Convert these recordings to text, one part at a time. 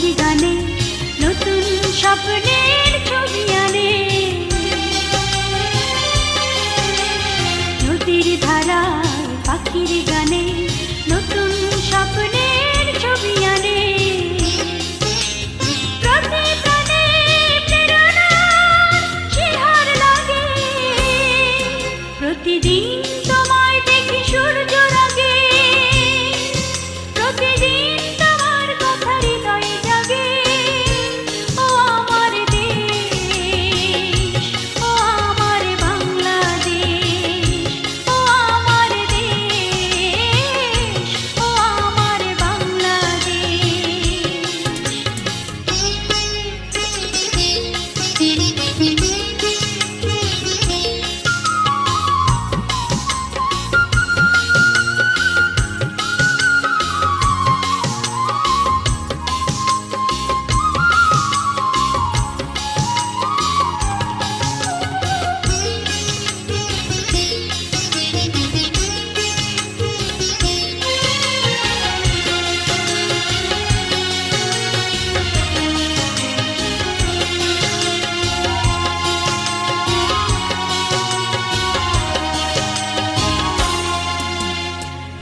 পাখির গানে নতুন স্বপ্নের ছবি আনে। নদীর ধারায় পাখির গানে নতুন স্বপ্নের ছবি আনে। প্রতি প্রাণে প্রেরণার শিহর লাগে, প্রতিদিন তোমায় দেখি সূর্য রাগে, প্রতিদিন তোমার কথা হৃদয়ে জাগে। ও আমার দেশ, ও আমার বাংলাদেশ, ও আমার দেশ, ও আমার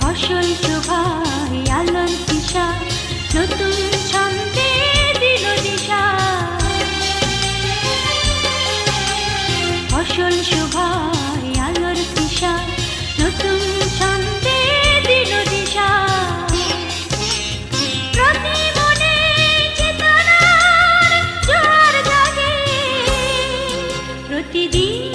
ফসল শোভায় আলোর দিশা, নতুন ছন্দে দিল দিশা। ফসল শোভায় আলোর দিশা, নতুন ছন্দে দিল দিশা। প্রতি মনে চেতনার জোয়ার জাগে, প্রতিদিন